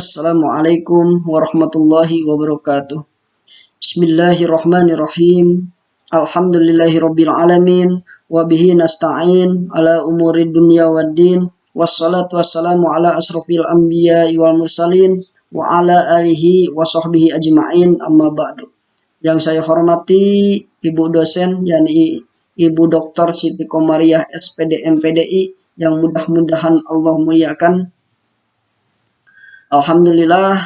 Assalamualaikum warahmatullahi wabarakatuh. Bismillahirrahmanirrahim. Alhamdulillahirabbil alamin wa bihi nasta'in ala umuri dunya waddin. Wassalatu wassalamu ala asrofil anbiya'i wal mursalin wa ala alihi wa sahbihi ajma'in, amma ba'du. Yang saya hormati Ibu dosen, yakni Ibu Dr. Siti Komariah SPD MPDI, yang mudah-mudahan Allah muliakan. Alhamdulillah,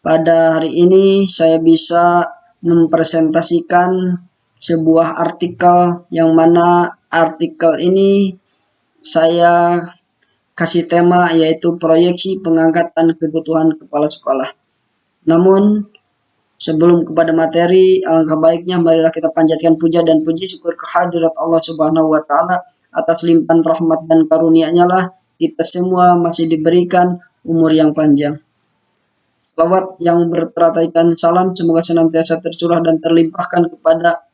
pada hari ini saya bisa mempresentasikan sebuah artikel, yang mana artikel ini saya kasih tema yaitu proyeksi pengangkatan kebutuhan kepala sekolah. Namun sebelum kepada materi, alangkah baiknya marilah kita panjatkan puja dan puji syukur kehadirat Allah Subhanahu wa taala atas limpahan rahmat dan karunia-Nya lah kita semua masih diberikan umur yang panjang. Salawat yang berterataikan salam semoga senantiasa tercurah dan terlimpahkan kepada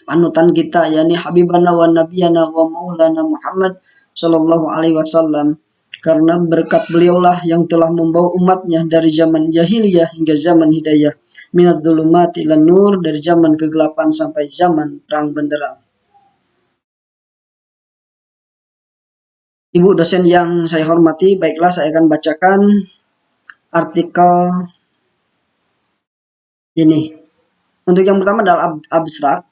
panutan kita, yakni Habibana wa Nabiyana wa Maulana Muhammad Sallallahu Alaihi Wasallam. Karena berkat beliaulah yang telah membawa umatnya dari zaman jahiliyah hingga zaman hidayah, minad dzulumati ilan nur, dari zaman kegelapan sampai zaman terang benderang. Ibu dosen yang saya hormati, baiklah saya akan bacakan artikel ini. Untuk yang pertama adalah abstrak.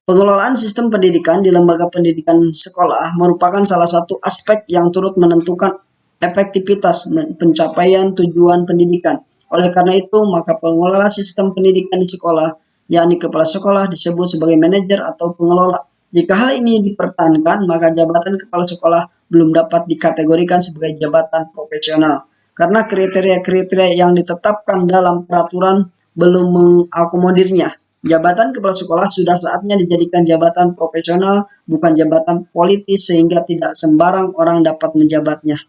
Pengelolaan sistem pendidikan di lembaga pendidikan sekolah merupakan salah satu aspek yang turut menentukan efektivitas pencapaian tujuan pendidikan. Oleh karena itu, maka pengelola sistem pendidikan di sekolah, yakni kepala sekolah, disebut sebagai manajer atau pengelola. Jika hal ini dipertahankan, maka jabatan kepala sekolah belum dapat dikategorikan sebagai jabatan profesional, karena kriteria-kriteria yang ditetapkan dalam peraturan belum mengakomodirnya. Jabatan kepala sekolah sudah saatnya dijadikan jabatan profesional, bukan jabatan politis, sehingga tidak sembarang orang dapat menjabatnya.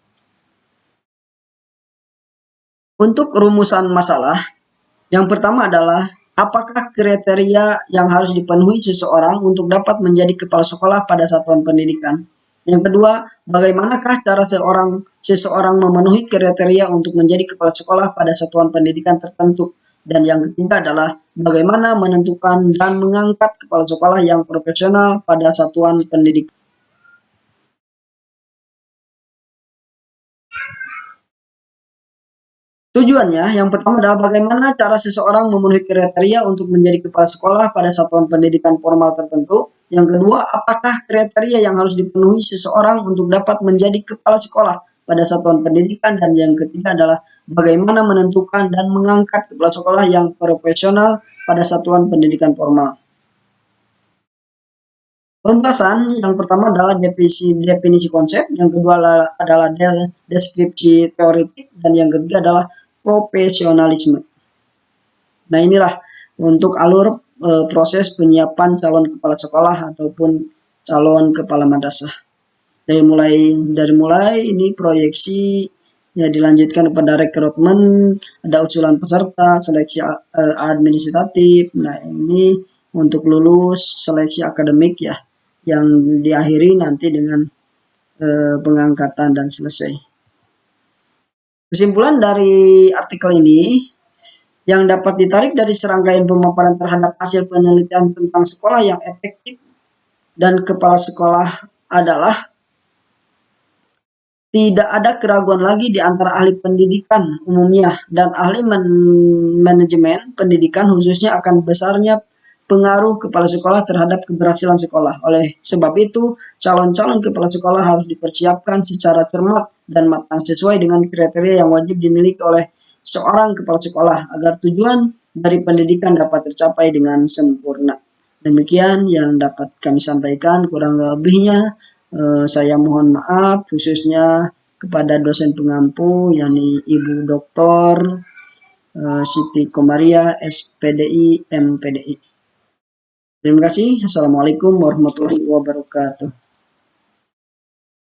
Untuk rumusan masalah, yang pertama adalah apakah kriteria yang harus dipenuhi seseorang untuk dapat menjadi kepala sekolah pada satuan pendidikan. Yang kedua, bagaimanakah cara seseorang memenuhi kriteria untuk menjadi kepala sekolah pada satuan pendidikan tertentu. Dan yang ketiga adalah bagaimana menentukan dan mengangkat kepala sekolah yang profesional pada satuan pendidikan. Tujuannya, yang pertama adalah bagaimana cara seseorang memenuhi kriteria untuk menjadi kepala sekolah pada satuan pendidikan formal tertentu. Yang kedua, apakah kriteria yang harus dipenuhi seseorang untuk dapat menjadi kepala sekolah pada satuan pendidikan. Dan yang ketiga adalah bagaimana menentukan dan mengangkat kepala sekolah yang profesional pada satuan pendidikan formal. Pembahasan yang pertama adalah definisi konsep, yang kedua adalah deskripsi teoritik, dan yang ketiga adalah profesionalisme. Nah, inilah untuk alur proses penyiapan calon kepala sekolah ataupun calon kepala madrasah. Dari mulai ini proyeksi, ya dilanjutkan kepada rekrutmen, ada usulan peserta, seleksi administratif. Nah, ini untuk lulus seleksi akademik ya, yang diakhiri nanti dengan pengangkatan dan selesai. Kesimpulan dari artikel ini, yang dapat ditarik dari serangkaian pemaparan terhadap hasil penelitian tentang sekolah yang efektif dan kepala sekolah adalah tidak ada keraguan lagi di antara ahli pendidikan umumnya dan ahli manajemen pendidikan khususnya akan besarnya pengaruh kepala sekolah terhadap keberhasilan sekolah. Oleh sebab itu, calon-calon kepala sekolah harus dipersiapkan secara cermat dan matang sesuai dengan kriteria yang wajib dimiliki oleh seorang kepala sekolah agar tujuan dari pendidikan dapat tercapai dengan sempurna. Demikian yang dapat kami sampaikan, kurang lebihnya saya mohon maaf, khususnya kepada dosen pengampu, yakni Ibu Dr. Siti Komariah SPDI MPDI. Terima kasih. Assalamualaikum warahmatullahi wabarakatuh.